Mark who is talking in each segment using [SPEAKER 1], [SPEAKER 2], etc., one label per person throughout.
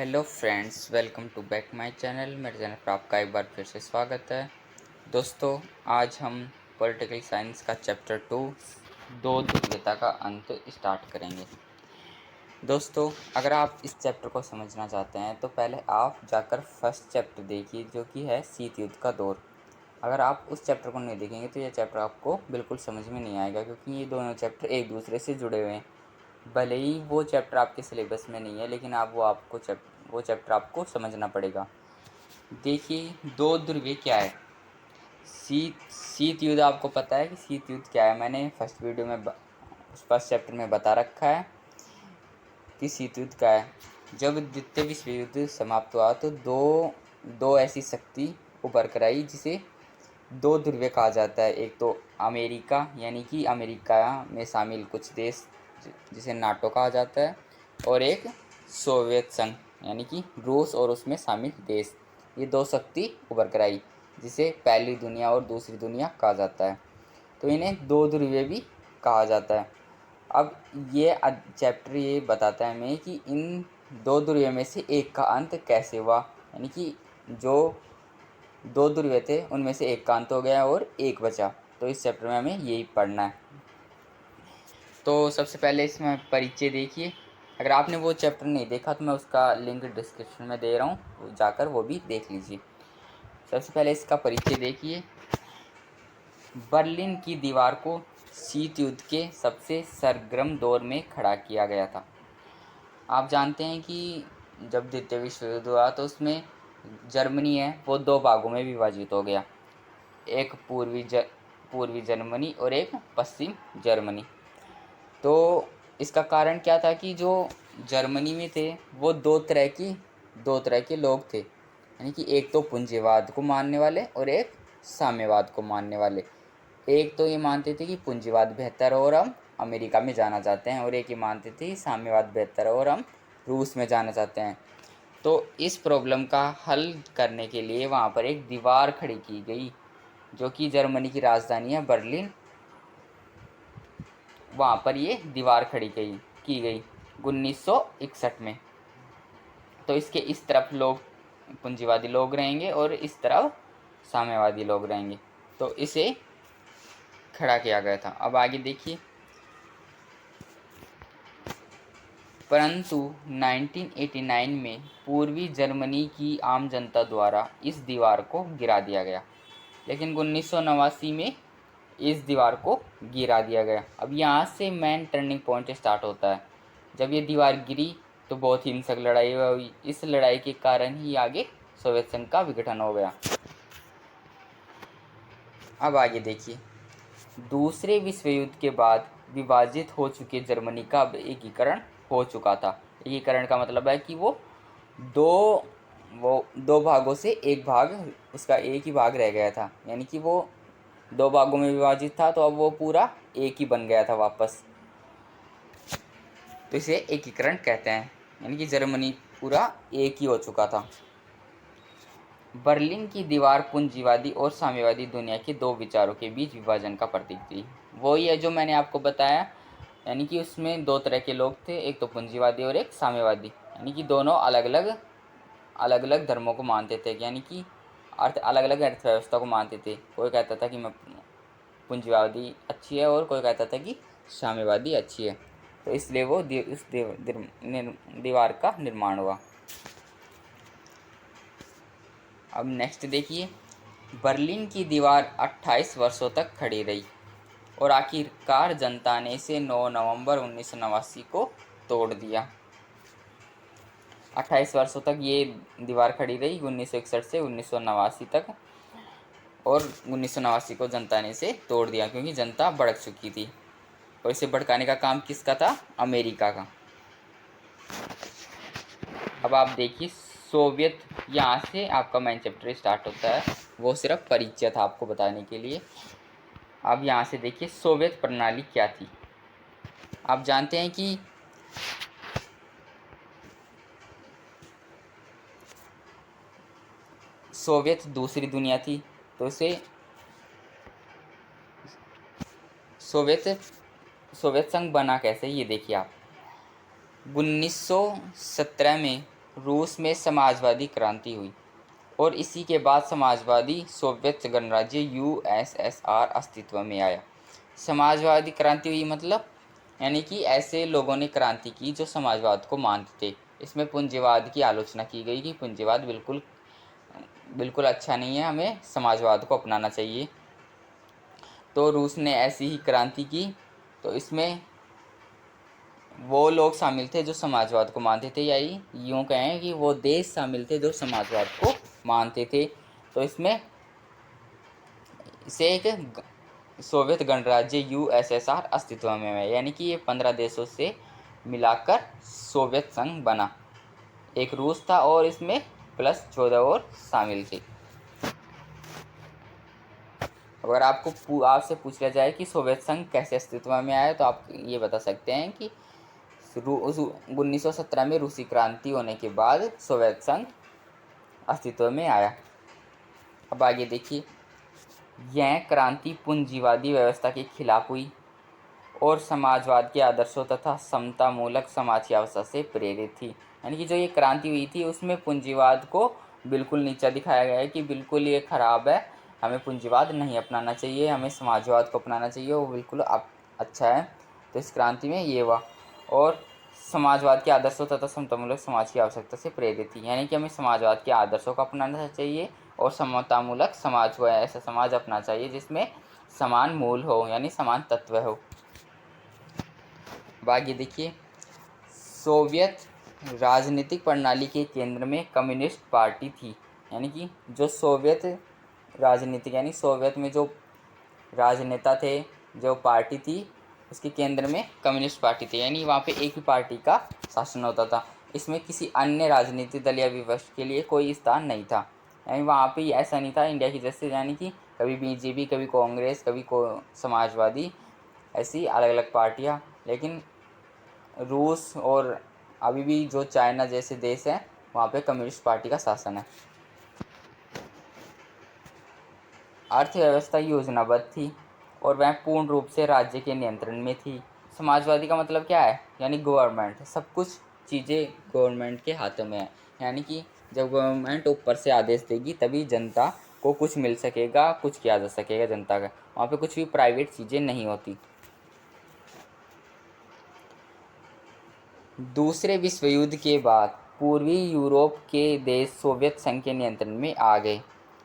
[SPEAKER 1] Hello friends, welcome to back my channel. मेरे channel पर आपका एक बार फिर से स्वागत है। दोस्तों, आज हम पॉलिटिकल साइंस का चैप्टर 2 दो ध्रुवीयता का अंत स्टार्ट करेंगे। दोस्तों, अगर आप इस चैप्टर को समझना चाहते हैं तो पहले आप जाकर फर्स्ट चैप्टर देखिए, जो कि है शीत युद्ध का दौर। अगर आप उस चैप्टर को नहीं देखेंगे तो यह चैप्टर आपको बिल्कुल समझ में नहीं आएगा, क्योंकि ये दोनों चैप्टर एक दूसरे से जुड़े हुए हैं। भले ही वो चैप्टर आपके सिलेबस में नहीं है, लेकिन वो चैप्टर आपको समझना पड़ेगा। देखिए, दो ध्रुवीय क्या है। शीत युद्ध आपको पता है कि शीत युद्ध क्या है। मैंने फर्स्ट चैप्टर में बता रखा है कि शीत युद्ध क्या है। जब द्वितीय विश्व युद्ध समाप्त हुआ तो दो ऐसी शक्ति उभर कर आई जिसे दो ध्रुवीय कहा जाता है। एक तो अमेरिका, यानी कि अमेरिका में शामिल कुछ देश जिसे नाटो कहा जाता है, और एक सोवियत संघ यानी कि रूस और उसमें शामिल देश। ये दो शक्ति उभर कर आई जिसे पहली दुनिया और दूसरी दुनिया कहा जाता है। तो इन्हें दो ध्रुवीय भी कहा जाता है। अब ये चैप्टर ये बताता है हमें कि इन दो ध्रुवीय में से एक का अंत कैसे हुआ, यानी कि जो दो ध्रुवीय थे उनमें से एक का अंत हो गया और एक बचा। तो इस चैप्टर में हमें यही पढ़ना है। तो सबसे पहले इसमें परिचय देखिए। अगर आपने वो चैप्टर नहीं देखा तो मैं उसका लिंक डिस्क्रिप्शन में दे रहा हूँ, जाकर वो भी देख लीजिए। सबसे पहले इसका परिचय देखिए। बर्लिन की दीवार को शीत युद्ध के सबसे सरगर्म दौर में खड़ा किया गया था। आप जानते हैं कि जब द्वितीय विश्व युद्ध हुआ तो उसमें जर्मनी है वो दो भागों में विभाजित हो गया। एक पूर्वी जर्मनी और एक पश्चिम जर्मनी। तो इसका कारण क्या था कि जो जर्मनी में थे वो दो तरह के लोग थे, यानी कि एक तो पूंजीवाद को मानने वाले और एक साम्यवाद को मानने वाले। एक तो ये मानते थे कि पूंजीवाद बेहतर है और हम अमेरिका में जाना चाहते हैं, और एक ये मानते थे कि साम्यवाद बेहतर है और हम रूस में जाना चाहते हैं। तो इस प्रॉब्लम का हल करने के लिए वहाँ पर एक दीवार खड़ी की गई, जो कि जर्मनी की राजधानी है बर्लिन। वहाँ पर ये दीवार खड़ी की गई 1961 में। तो इसके इस तरफ लोग पूंजीवादी लोग रहेंगे और इस तरफ साम्यवादी लोग रहेंगे। तो इसे खड़ा किया गया था। अब आगे देखिए। परंतु 1989 में पूर्वी जर्मनी की आम जनता द्वारा इस दीवार को गिरा दिया गया। लेकिन 1989 में इस दीवार को गिरा दिया गया। अब यहाँ से मेन टर्निंग पॉइंट स्टार्ट होता है। जब ये दीवार गिरी तो बहुत हिंसक लड़ाई हुई। इस लड़ाई के कारण ही आगे सोवियत संघ का विघटन हो गया। अब आगे देखिए। दूसरे विश्व युद्ध के बाद विभाजित हो चुके जर्मनी का अब एकीकरण हो चुका था। एकीकरण का मतलब है कि दो वो दो भागों से एक भाग, उसका एक ही भाग रह गया था, यानी कि वो दो भागों में विभाजित था, तो अब वो पूरा एक ही बन गया था वापस। तो इसे एकीकरण कहते हैं, यानी कि जर्मनी पूरा एक ही हो चुका था। बर्लिन की दीवार पूंजीवादी और साम्यवादी दुनिया के दो विचारों के बीच विभाजन का प्रतीक थी। वही है जो मैंने आपको बताया, यानी कि उसमें दो तरह के लोग थे, एक तो पूंजीवादी और एक साम्यवादी, यानी कि दोनों अलग अलग धर्मों को मानते थे, यानी कि अलग अलग अर्थव्यवस्था को मानते थे। कोई कहता था कि मैं पूंजीवादी अच्छी है और कोई कहता था कि साम्यवादी अच्छी है। तो इसलिए वो दीवार का निर्माण हुआ। अब नेक्स्ट देखिए। बर्लिन की दीवार 28 वर्षों तक खड़ी रही और आखिरकार जनता ने इसे 9 नवंबर 1989 को तोड़ दिया। 28 वर्षों तक ये दीवार खड़ी रही, 1961 से 1989 तक, और 1989 को जनता ने इसे तोड़ दिया क्योंकि जनता भड़क चुकी थी। और इसे भड़काने का काम किसका था? अमेरिका का। अब आप देखिए सोवियत, यहाँ से आपका मेन चैप्टर स्टार्ट होता है। वो सिर्फ परिचय था आपको बताने के लिए। अब यहाँ से देखिए सोवियत प्रणाली क्या थी। आप जानते हैं कि सोवियत दूसरी दुनिया थी, तो इसे सोवियत सोवियत संघ बना कैसे, ये देखिए आप। 1917 में रूस में समाजवादी क्रांति हुई और इसी के बाद समाजवादी सोवियत गणराज्य यूएसएसआर अस्तित्व में आया। समाजवादी क्रांति हुई मतलब यानी कि ऐसे लोगों ने क्रांति की जो समाजवाद को मानते थे। इसमें पूंजीवाद की आलोचना की गई कि पूंजीवाद बिल्कुल बिल्कुल अच्छा नहीं है, हमें समाजवाद को अपनाना चाहिए। तो रूस ने ऐसी ही क्रांति की। तो इसमें वो लोग शामिल थे जो समाजवाद को मानते थे, या यूँ कहें कि वो देश शामिल थे जो समाजवाद को मानते थे। तो इसमें से एक सोवियत गणराज्य यूएसएसआर अस्तित्व में है, यानी कि ये 15 देशों से मिलाकर सोवियत संघ बना। एक रूस था और इसमें प्लस 14 और शामिल थे। अगर आपसे पूछ लिया जाए कि सोवियत संघ कैसे अस्तित्व में आया, तो आप ये बता सकते हैं कि 1917 में रूसी क्रांति होने के बाद सोवियत संघ अस्तित्व में आया। अब आगे देखिए, यह क्रांति पूंजीवादी व्यवस्था के खिलाफ हुई और समाजवाद के आदर्शों तथा समतामूलक समाज की अवस्था से प्रेरित थी। यानी कि जो ये क्रांति हुई थी उसमें पूंजीवाद को बिल्कुल नीचा दिखाया गया है कि बिल्कुल ये खराब है, हमें पूंजीवाद नहीं अपनाना चाहिए, हमें समाजवाद को अपनाना चाहिए, वो बिल्कुल अच्छा है। तो इस क्रांति में ये हुआ और समाजवाद के आदर्शों तथा समतामूलक समाज की आवश्यकता से प्रेरित थी। यानी कि हमें समाजवाद के आदर्शों को अपनाना चाहिए और समतामूलक समाज को, ऐसा समाज अपनाना चाहिए जिसमें समान मूल हो, यानी समान तत्व हो। आगे देखिए, सोवियत राजनीतिक प्रणाली के केंद्र में कम्युनिस्ट पार्टी थी। यानी कि जो सोवियत राजनीतिक यानी सोवियत में जो राजनेता थे, जो पार्टी थी, उसके केंद्र में कम्युनिस्ट पार्टी थी। यानी वहाँ पे एक ही पार्टी का शासन होता था, इसमें किसी अन्य राजनीतिक दल या विपक्ष के लिए कोई स्थान नहीं था। यानी वहाँ पे ऐसा नहीं था इंडिया की जैसे, यानी कि कभी बीजेपी, कभी कांग्रेस, कभी समाजवादी, ऐसी अलग अलग पार्टियाँ। लेकिन रूस और अभी भी जो चाइना जैसे देश हैं वहाँ पे कम्युनिस्ट पार्टी का शासन है। अर्थव्यवस्था योजनाबद्ध थी और वह पूर्ण रूप से राज्य के नियंत्रण में थी। समाजवादी का मतलब क्या है, यानी गवर्नमेंट, सब कुछ चीज़ें गवर्नमेंट के हाथों में है। यानी कि जब गवर्नमेंट ऊपर से आदेश देगी तभी जनता को कुछ मिल सकेगा, कुछ किया जा सकेगा जनता का। वहाँ पे कुछ भी प्राइवेट चीज़ें नहीं होती। दूसरे विश्व युद्ध के बाद पूर्वी यूरोप के देश सोवियत संघ के नियंत्रण में आ गए।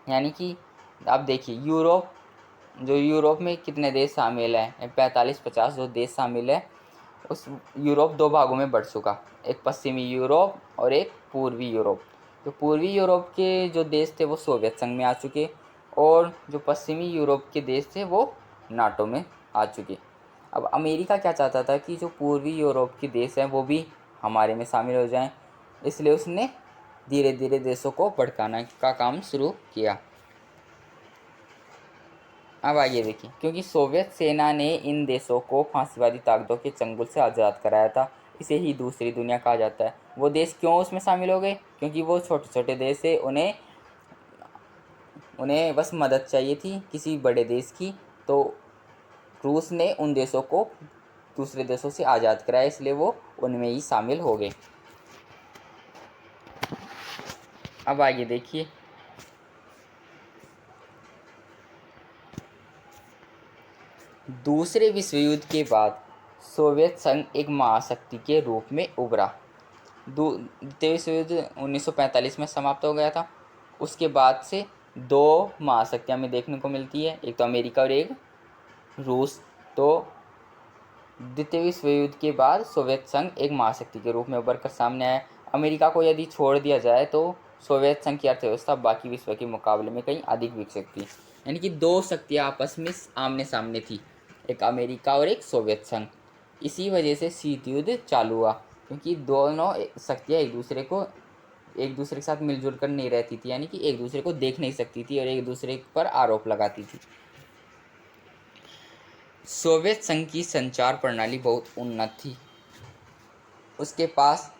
[SPEAKER 1] यानी कि आप देखिए, यूरोप में कितने देश शामिल हैं, 45-50 जो देश शामिल है। उस यूरोप दो भागों में बढ़ चुका, एक पश्चिमी यूरोप और एक पूर्वी यूरोप। तो पूर्वी यूरोप के जो देश थे वो सोवियत संघ में आ चुके और जो पश्चिमी यूरोप के देश थे वो नाटो में आ चुके। अब अमेरिका क्या चाहता था कि जो पूर्वी यूरोप के देश हैं वो भी हमारे में शामिल हो जाएं, इसलिए उसने धीरे धीरे देशों को भड़काने का काम शुरू किया। अब आइए देखिए, क्योंकि सोवियत सेना ने इन देशों को फांसीवादी ताकतों के चंगुल से आज़ाद कराया था, इसे ही दूसरी दुनिया कहा जाता है। वो देश क्यों उसमें शामिल हो गए, क्योंकि वो छोटे छोटे देश थे, उन्हें बस मदद चाहिए थी किसी बड़े देश की। तो रूस ने उन देशों को दूसरे देशों से आज़ाद कराया, इसलिए वो उनमें ही शामिल हो गए। अब आगे देखिए, दूसरे विश्व युद्ध के बाद सोवियत संघ एक महाशक्ति के रूप में उभरा। द्वितीय विश्व युद्ध 1945 में समाप्त हो गया था। उसके बाद से दो महाशक्तियाँ हमें देखने को मिलती है, एक तो अमेरिका और एक रूस। तो द्वितीय विश्व युद्ध के बाद सोवियत संघ एक महाशक्ति के रूप में उभर कर सामने आया। अमेरिका को यदि छोड़ दिया जाए तो सोवियत संघ की अर्थव्यवस्था बाकी विश्व के मुकाबले में कहीं अधिक विकसित थी। यानी कि दो शक्तियाँ आपस में आमने सामने थी, एक अमेरिका और एक सोवियत संघ। इसी वजह से शीत युद्ध चालू हुआ, क्योंकि दोनों शक्तियाँ एक दूसरे के साथ मिलजुल कर नहीं रहती थी, यानी कि एक दूसरे को देख नहीं सकती थी और एक दूसरे पर आरोप लगाती थी। सोवियत संघ की संचार प्रणाली बहुत उन्नत थी, उसके पास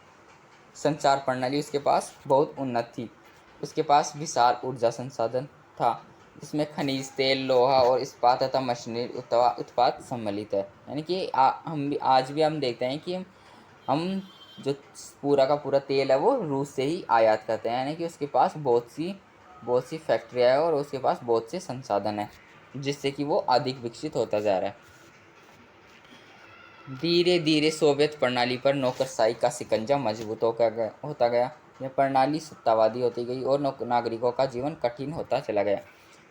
[SPEAKER 1] बहुत उन्नत थी। उसके पास विशाल ऊर्जा संसाधन था, जिसमें खनिज तेल, लोहा और इस्पात तथा मशीनरी उत्पाद सम्मिलित है। यानी कि हम आज भी हम देखते हैं कि हम जो पूरा का पूरा तेल है वो रूस से ही आयात करते हैं, यानी कि उसके पास बहुत सी फैक्ट्रियाँ है और उसके पास बहुत से संसाधन है, जिससे कि वो अधिक विकसित होता जा रहा है। धीरे धीरे सोवियत प्रणाली पर नौकरशाही का शिकंजा मजबूत होता गया। यह प्रणाली सत्तावादी होती गई और नागरिकों का जीवन कठिन होता चला गया।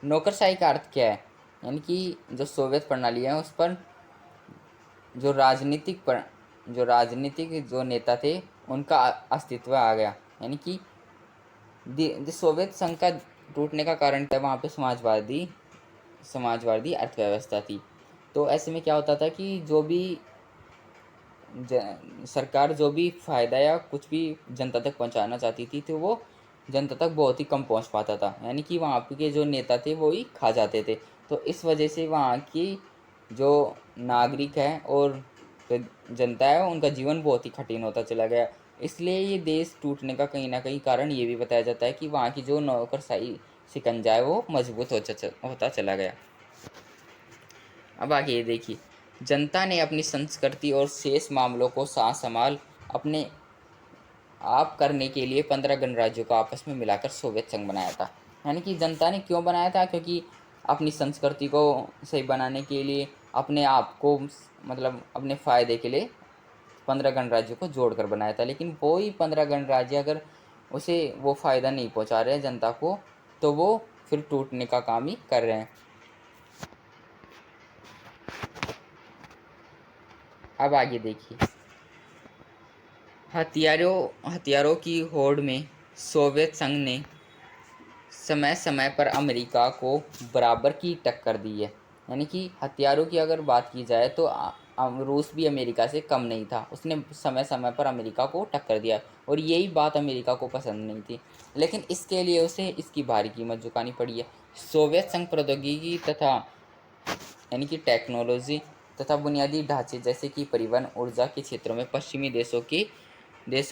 [SPEAKER 1] नौकरशाही का अर्थ क्या है? यानी कि जो सोवियत प्रणाली है उस पर जो राजनीतिक जो नेता थे उनका अस्तित्व आ गया। यानी कि सोवियत संघ का टूटने का कारण क्या? वहाँ पे समाजवादी अर्थव्यवस्था थी। तो ऐसे में क्या होता था कि सरकार जो भी फ़ायदा या कुछ भी जनता तक पहुंचाना चाहती थी तो वो जनता तक बहुत ही कम पहुंच पाता था, यानी कि वहाँ के जो नेता थे वो ही खा जाते थे। तो इस वजह से वहाँ की जो नागरिक हैं और जो जनता है उनका जीवन बहुत ही कठिन होता चला गया। इसलिए ये देश टूटने का कहीं ना कहीं कारण ये भी बताया जाता है कि वहाँ की जो नौकरशाही शिकंजा है वो मजबूत होता चला गया। अब आगे ये देखिए, जनता ने अपनी संस्कृति और शेष मामलों को संभाल अपने आप करने के लिए 15 गणराज्यों को आपस में मिलाकर सोवियत संघ बनाया था। यानी कि जनता ने क्यों बनाया था? क्योंकि अपनी संस्कृति को सही बनाने के लिए, अपने आप को मतलब अपने फ़ायदे के लिए 15 गणराज्यों को जोड़कर बनाया था। लेकिन वो ही 15 गणराज्य अगर उसे वो फ़ायदा नहीं पहुंचा रहे हैं जनता को, तो वो फिर टूटने का काम ही कर रहे हैं। अब आगे देखिए, हथियारों की होड़ में सोवियत संघ ने समय समय पर अमेरिका को बराबर की टक्कर दी है। यानी कि हथियारों की अगर बात की जाए तो रूस भी अमेरिका से कम नहीं था। उसने समय समय पर अमेरिका को टक्कर दिया और यही बात अमेरिका को पसंद नहीं थी, लेकिन इसके लिए उसे इसकी भारी कीमत चुकानी पड़ी है। सोवियत संघ प्रौद्योगिकी तथा यानी कि टेक्नोलॉजी तथा बुनियादी ढांचे जैसे कि परिवहन, ऊर्जा के क्षेत्रों में पश्चिमी देशों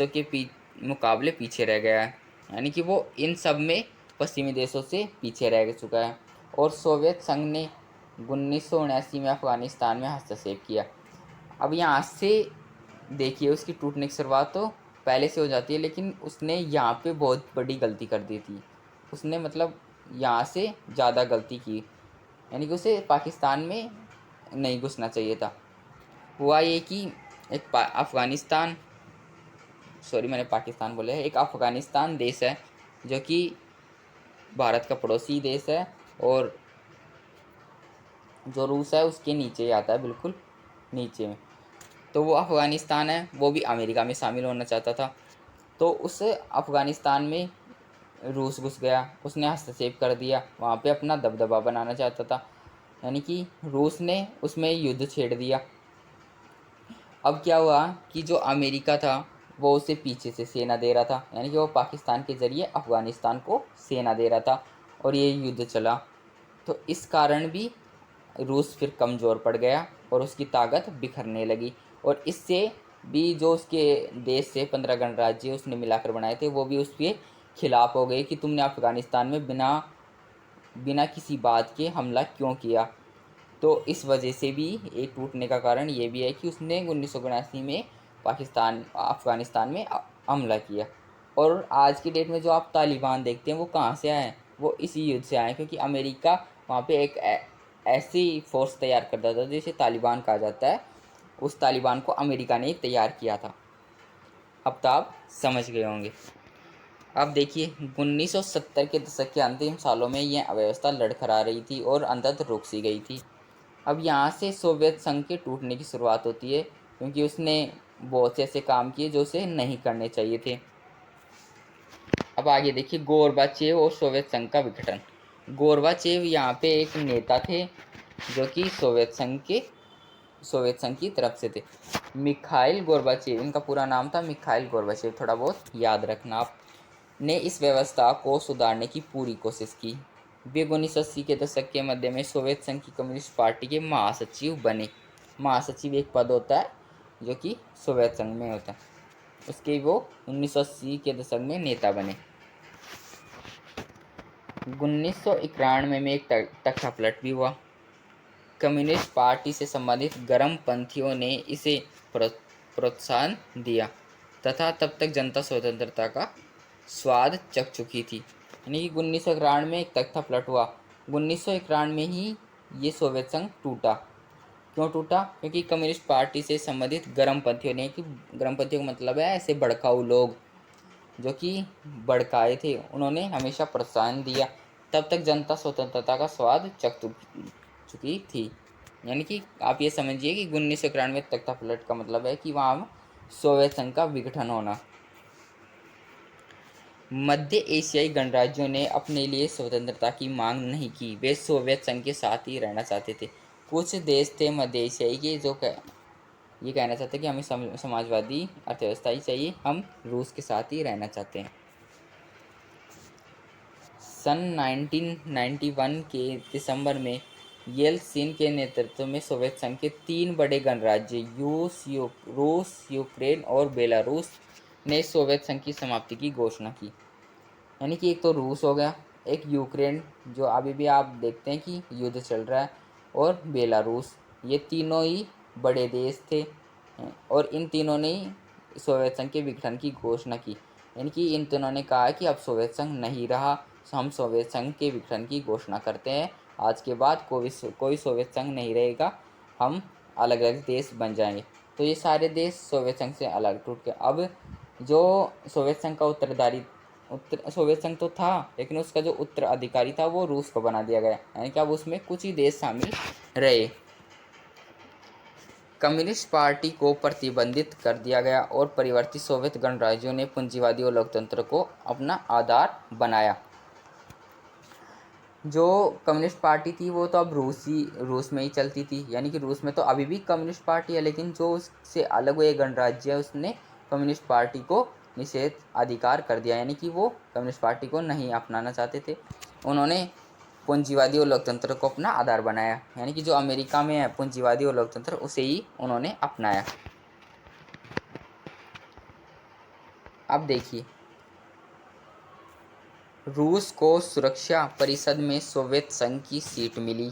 [SPEAKER 1] के मुकाबले पीछे रह गया है। यानी कि वो इन सब में पश्चिमी देशों से पीछे रह चुका है। और सोवियत संघ ने 1979 में अफगानिस्तान में हस्तक्षेप किया। अब यहाँ से देखिए, उसकी टूटने की शुरुआत तो पहले से हो जाती है, लेकिन उसने यहाँ पे बहुत बड़ी गलती कर दी थी। उसने मतलब यहाँ से ज़्यादा गलती की, यानी कि उसे पाकिस्तान में नहीं घुसना चाहिए था। हुआ ये कि अफ़गानिस्तान, सॉरी मैंने पाकिस्तान बोला है, एक अफ़गानिस्तान देश है जो कि भारत का पड़ोसी देश है और जो रूस है उसके नीचे ही आता है, बिल्कुल नीचे में। तो वो अफ़गानिस्तान है, वो भी अमेरिका में शामिल होना चाहता था। तो उस अफ़गानिस्तान में रूस घुस गया, उसने हस्तक्षेप कर दिया, वहाँ पे अपना दबदबा बनाना चाहता था। यानी कि रूस ने उसमें युद्ध छेड़ दिया। अब क्या हुआ कि जो अमेरिका था वो उसे पीछे से सेना दे रहा था, यानी कि वो पाकिस्तान के ज़रिए अफ़गानिस्तान को सेना दे रहा था और ये युद्ध चला। तो इस कारण भी रूस फिर कमज़ोर पड़ गया और उसकी ताकत बिखरने लगी। और इससे भी जो उसके देश से 15 गणराज्य उसने मिलाकर बनाए थे वो भी उसके खिलाफ हो गए कि तुमने अफ़गानिस्तान में बिना बिना किसी बात के हमला क्यों किया। तो इस वजह से भी एक टूटने का कारण ये भी है कि उसने 1979 में अफ़गानिस्तान में हमला किया। और आज की डेट में जो आप तालिबान देखते हैं वो कहाँ से आए हैं? वो इसी युद्ध से आए हैं, क्योंकि अमेरिका वहाँ पे एक ऐसी फोर्स तैयार करता था जिसे तालिबान कहा जाता है। उस तालिबान को अमेरिका ने ही तैयार किया था। अब तो आप समझ गए होंगे। अब देखिए, 1970 के दशक के अंतिम सालों में यह अव्यवस्था लड़खड़ा रही थी और अंततः रुक सी गई थी। अब यहाँ से सोवियत संघ के टूटने की शुरुआत होती है, क्योंकि उसने बहुत से ऐसे काम किए जो उसे नहीं करने चाहिए थे। अब आगे देखिए, गोरबाचेव और सोवियत संघ का विघटन। गोरबाचेव यहाँ पे एक नेता थे जो कि सोवियत संघ की तरफ से थे। मिखाइल गोरबाचेव, इनका पूरा नाम था मिखाइल गोरबाचेव, थोड़ा बहुत याद रखना आप, ने इस व्यवस्था को सुधारने की पूरी कोशिश की। वे 1980 के दशक के मध्य में सोवियत संघ की कम्युनिस्ट पार्टी के महासचिव बने। महासचिव एक पद होता है जो कि सोवियत संघ में होता है, उसके वो 1980 के दशक में नेता बने। 1991 में एक तख्तापलट भी हुआ। कम्युनिस्ट पार्टी से संबंधित गर्म पंथियों ने इसे प्रोत्साहन दिया। तथा तब तक जनता स्वतंत्रता का स्वाद चख चुकी थी। यानी कि 1991 में एक तख्ता पलट हुआ। 1991 में ही ये सोवियत संघ टूटा। क्यों टूटा? क्योंकि कम्युनिस्ट पार्टी से संबंधित गर्मपंथियों ने, कि गर्मपंथियों का मतलब है ऐसे भड़काऊ लोग जो कि भड़काए थे, उन्होंने हमेशा प्रोत्साहन दिया। तब तक जनता स्वतंत्रता का स्वाद चख चुकी थी। यानी कि आप ये समझिए कि 1991 तख्ता पलट का मतलब है कि वहाँ सोवियत संघ का विघटन होना। मध्य एशियाई गणराज्यों ने अपने लिए स्वतंत्रता की मांग नहीं की, वे सोवियत संघ के साथ ही रहना चाहते थे। कुछ देश थे मध्य एशियाई के जो ये कहना चाहते कि हमें समाजवादी अर्थव्यवस्था ही चाहिए, हम रूस के साथ ही रहना चाहते हैं। सन 1991 के दिसंबर में येल्त्सिन के नेतृत्व में सोवियत संघ के 3 बड़े गणराज्य रूस, यूक्रेन और बेलारूस ने सोवियत संघ की समाप्ति की घोषणा की। यानी कि एक तो रूस हो गया, एक यूक्रेन जो अभी भी आप देखते हैं कि युद्ध चल रहा है, और बेलारूस, ये तीनों ही बड़े देश थे और इन तीनों ने ही सोवियत संघ के विघटन की घोषणा की। यानी कि इन तीनों ने कहा कि अब सोवियत संघ नहीं रहा, हम सोवियत संघ के विघटन की घोषणा करते हैं, आज के बाद कोई सोवियत संघ नहीं रहेगा, हम अलग अलग देश बन जाएंगे। तो ये सारे देश सोवियत संघ से अलग टूट गए। अब जो सोवियत संघ का सोवियत संघ तो था, लेकिन उसका जो उत्तराधिकारी था वो रूस को बना दिया गया। यानी कि अब उसमें कुछ ही देश शामिल रहे। कम्युनिस्ट पार्टी को प्रतिबंधित कर दिया गया और परिवर्तित सोवियत गणराज्यों ने पूंजीवादी और लोकतंत्र को अपना आधार बनाया। जो कम्युनिस्ट पार्टी थी वो तो अब रूस में ही चलती थी। यानी कि रूस में तो अभी भी कम्युनिस्ट पार्टी है, लेकिन जो उससे अलग हुए गणराज्य है उसने कम्युनिस्ट पार्टी को निषेध अधिकार कर दिया। यानी कि वो कम्युनिस्ट पार्टी को नहीं अपनाना चाहते थे, उन्होंने पूंजीवादी और लोकतंत्र को अपना आधार बनाया। यानी कि जो अमेरिका में है पूंजीवादी और लोकतंत्र, उसे ही उन्होंने अपनाया। अब देखिए, रूस को सुरक्षा परिषद में सोवियत संघ की सीट मिली।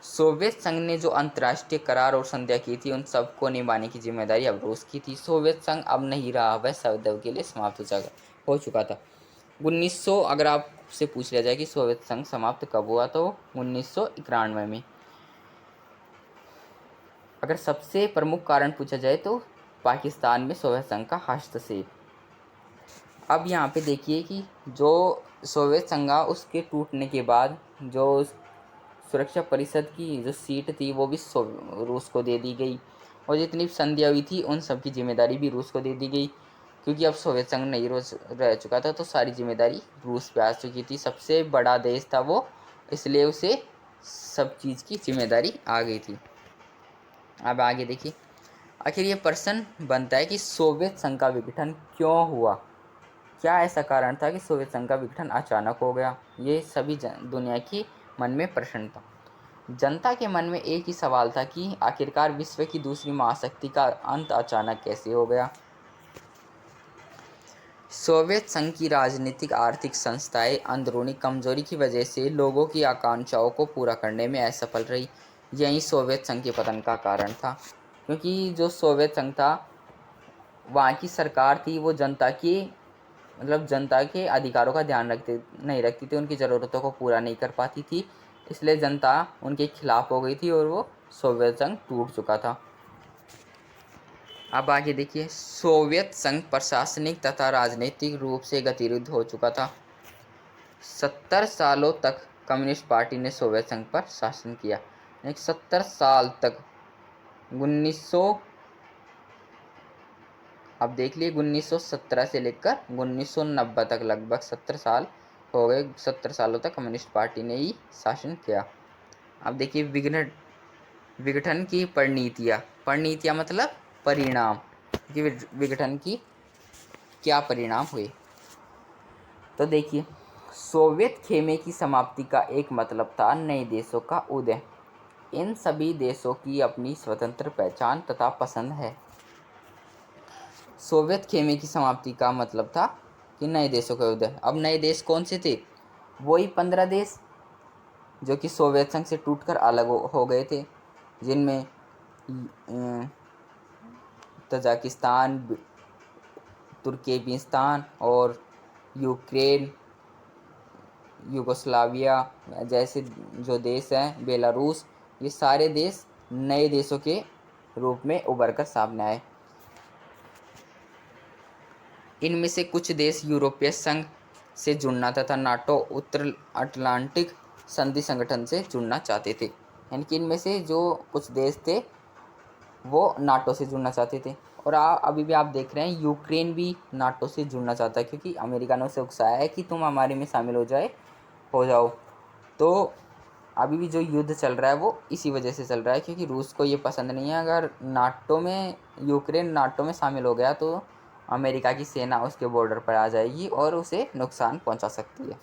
[SPEAKER 1] सोवियत संघ ने जो अंतर्राष्ट्रीय करार और संधियां की थी उन सबको निभाने की जिम्मेदारी अब रूस की थी। सोवियत संघ अब नहीं रहा, वह सदैव के लिए समाप्त हो चुका था। 1900 अगर आपसे पूछ लिया जाए कि सोवियत संघ समाप्त कब हुआ, तो 1991 में। अगर सबसे प्रमुख कारण पूछा जाए तो पाकिस्तान में सोवियत संघ का हस्तक्षेप। अब यहाँ पे देखिए कि जो सोवियत संघ उसके टूटने के बाद जो सुरक्षा परिषद की जो सीट थी वो भी रूस को दे दी गई, और जितनी संधियाँ हुई थी उन सब की जिम्मेदारी भी रूस को दे दी गई। क्योंकि अब सोवियत संघ नहीं रह चुका था तो सारी जिम्मेदारी रूस पे आ चुकी थी, सबसे बड़ा देश था वो, इसलिए उसे सब चीज़ की जिम्मेदारी आ गई थी। अब आगे देखिए, आखिर ये प्रश्न बनता है कि सोवियत संघ का विघटन क्यों हुआ? क्या ऐसा कारण था कि सोवियत संघ का विघटन अचानक हो गया? ये सभी दुनिया की मन में प्रश्न था। जनता के मन में एक ही सवाल था कि आखिरकार विश्व की दूसरी महाशक्ति का अंत अचानक कैसे हो गया? सोवियत संघ की राजनीतिक आर्थिक संस्थाएं अंदरूनी कमजोरी की वजह से लोगों की आकांक्षाओं को पूरा करने में असफल रही। यही सोवियत संघ के पतन का कारण था। क्योंकि जो सोवियत संघ था, वहाँ की सरकार थी वो जनता के अधिकारों का ध्यान नहीं रखती थी, उनकी ज़रूरतों को पूरा नहीं कर पाती थी, इसलिए जनता उनके खिलाफ हो गई थी और वो सोवियत संघ टूट चुका था। अब आगे देखिए, सोवियत संघ प्रशासनिक तथा राजनीतिक रूप से गतिरोध हो चुका था। 70 सालों तक कम्युनिस्ट पार्टी ने सोवियत संघ पर शासन किया। 70 साल तक 1900 अब देख लिए 1917 से लेकर 1990 तक लगभग 70 साल हो गए। 70 सालों तक कम्युनिस्ट पार्टी ने ही शासन किया। अब देखिए, विघटन की परिणीतियाँ मतलब परिणाम कि विघटन की क्या परिणाम हुए। तो देखिए, सोवियत खेमे की समाप्ति का एक मतलब था नए देशों का उदय। इन सभी देशों की अपनी स्वतंत्र पहचान तथा पसंद है। सोवियत खेमे की समाप्ति का मतलब था कि नए देशों का उदय। अब नए देश कौन से थे? वही 15 देश जो कि सोवियत संघ से टूटकर अलग हो गए थे, जिनमें तजाकिस्तान, तुर्कमेनिस्तान और यूक्रेन, यूगोस्लाविया जैसे जो देश हैं, बेलारूस, ये सारे देश नए देशों के रूप में उभर कर सामने आए। इनमें से कुछ देश यूरोपीय संघ से जुड़ना तथा नाटो उत्तर अटलांटिक संधि संगठन से जुड़ना चाहते थे। यानी कि इनमें से जो कुछ देश थे वो नाटो से जुड़ना चाहते थे। और अभी भी आप देख रहे हैं यूक्रेन भी नाटो से जुड़ना चाहता है, क्योंकि अमेरिका ने उसे उकसाया है कि तुम हमारे में शामिल हो जाओ। तो अभी भी जो युद्ध चल रहा है वो इसी वजह से चल रहा है, क्योंकि रूस को ये पसंद नहीं है अगर यूक्रेन नाटो में शामिल हो गया तो अमेरिका की सेना उसके बॉर्डर पर आ जाएगी और उसे नुकसान पहुंचा सकती है।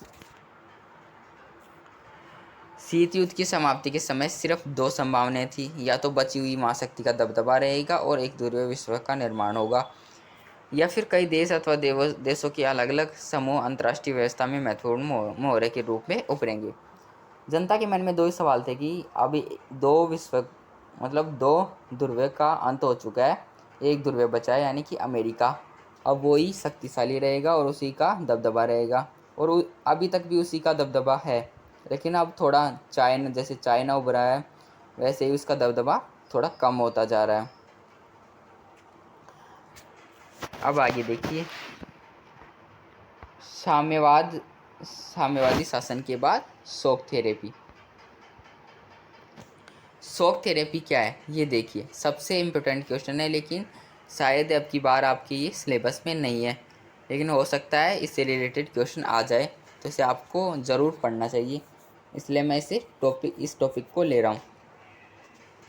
[SPEAKER 1] शीत युद्ध की समाप्ति के समय सिर्फ दो संभावनाएं थी, या तो बची हुई महाशक्ति का दबदबा रहेगा और एक ध्रुवीय विश्व का निर्माण होगा, या फिर कई देश अथवा देशों के अलग अलग समूह अंतर्राष्ट्रीय व्यवस्था में महत्वपूर्ण मोहरे के रूप में उभरेंगे। जनता के मन में दो ही सवाल थे कि अभी दो ध्रुव का अंत हो चुका है, एक ध्रुव बचा है यानी कि अमेरिका। अब वो ही शक्तिशाली रहेगा और उसी का दबदबा रहेगा, और अभी तक भी उसी का दबदबा है, लेकिन अब थोड़ा जैसे चाइना उभरा है वैसे ही उसका दबदबा थोड़ा कम होता जा रहा है। अब आगे देखिए, साम्यवादी शासन के बाद शॉक थेरेपी। शॉक थेरेपी क्या है ये देखिए, सबसे इम्पोर्टेंट क्वेश्चन है, लेकिन शायद अब की बार आपके ये सिलेबस में नहीं है, लेकिन हो सकता है इससे रिलेटेड क्वेश्चन आ जाए, तो इसे आपको ज़रूर पढ़ना चाहिए, इसलिए मैं इस टॉपिक को ले रहा हूँ।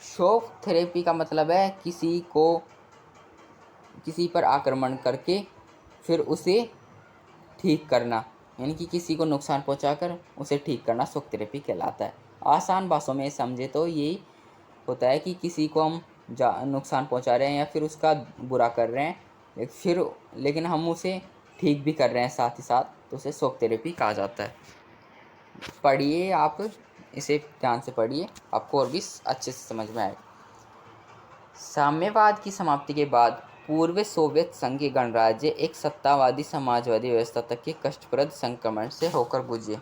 [SPEAKER 1] शॉक थेरेपी का मतलब है किसी पर आक्रमण करके फिर उसे ठीक करना, यानी कि किसी को नुकसान पहुंचाकर उसे ठीक करना शॉक थेरेपी कहलाता है। आसान भाषाओं में समझे तो यही होता है कि किसी को हम नुकसान पहुंचा रहे हैं या फिर उसका बुरा कर रहे हैं, लेकिन हम उसे ठीक भी कर रहे हैं साथ ही साथ, तो उसे शॉक थेरेपी कहा जाता है। पढ़िए, आप इसे ध्यान से पढ़िए, आपको और भी अच्छे से समझ में आएगा। साम्यवाद की समाप्ति के बाद पूर्व सोवियत संघ के गणराज्य एक सत्तावादी समाजवादी व्यवस्था तक के कष्टप्रद संक्रमण से होकर गुजरे।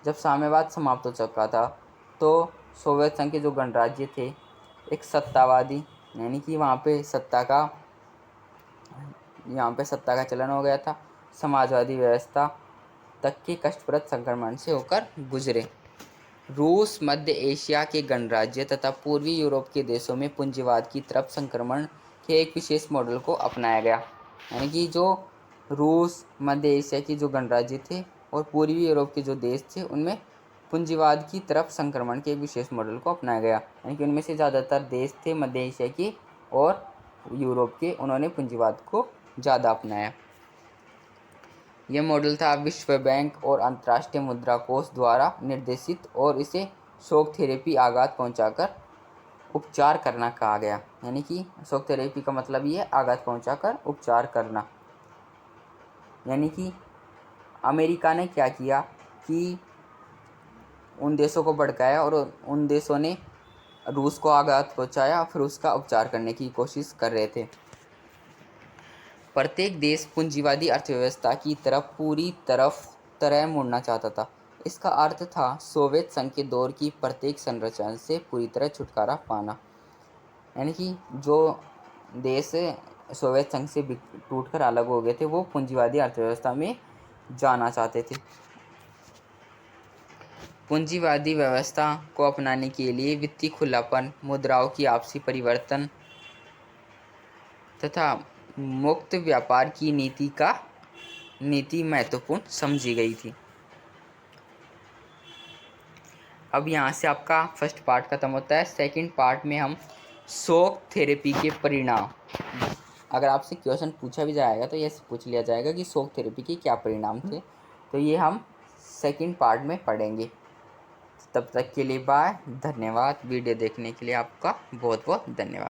[SPEAKER 1] जब साम्यवाद समाप्त हो चुका था तो सोवियत संघ के जो गणराज्य थे एक सत्तावादी, यानी कि यहाँ पे सत्ता का चलन हो गया था, समाजवादी व्यवस्था तक के कष्टप्रद संक्रमण से होकर गुजरे। रूस, मध्य एशिया के गणराज्य तथा पूर्वी यूरोप के देशों में पूंजीवाद की तरफ संक्रमण के एक विशेष मॉडल को अपनाया गया। यानी कि जो रूस, मध्य एशिया के जो गणराज्य थे और पूर्वी यूरोप के जो देश थे उनमें पूंजीवाद की तरफ संक्रमण के एक विशेष मॉडल को अपनाया गया। यानी कि उनमें से ज़्यादातर देश थे मध्य एशिया के और यूरोप के, उन्होंने पूंजीवाद को ज़्यादा अपनाया। यह मॉडल था विश्व बैंक और अंतर्राष्ट्रीय मुद्रा कोष द्वारा निर्देशित, और इसे शॉक थेरेपी आघात पहुंचाकर उपचार करना कहा गया। यानी कि शॉक थेरेपी का मतलब ये है आघात पहुंचाकर उपचार करना। यानी कि अमेरिका ने क्या किया कि उन देशों को भड़काया और उन देशों ने रूस को आघात पहुंचाया, फिर उसका उपचार करने की कोशिश कर रहे थे। प्रत्येक देश पूंजीवादी अर्थव्यवस्था की तरफ पूरी तरह मुड़ना चाहता था। इसका अर्थ था सोवियत संघ के दौर की प्रत्येक संरचना से पूरी तरह छुटकारा पाना। यानी कि जो देश सोवियत संघ से टूटकर अलग हो गए थे वो पूंजीवादी अर्थव्यवस्था में जाना चाहते थे। पूंजीवादी व्यवस्था को अपनाने के लिए वित्तीय खुलापन, मुद्राओं की आपसी परिवर्तन तथा मुक्त व्यापार की नीति महत्वपूर्ण समझी गई थी। अब यहाँ से आपका फर्स्ट पार्ट खत्म होता है। सेकंड पार्ट में हम शॉक थेरेपी के परिणाम, अगर आपसे क्वेश्चन पूछा भी जाएगा तो ये पूछ लिया जाएगा कि शॉक थेरेपी के क्या परिणाम थे, तो ये हम सेकंड पार्ट में पढ़ेंगे। तब तक के लिए बाय, धन्यवाद। वीडियो देखने के लिए आपका बहुत बहुत धन्यवाद।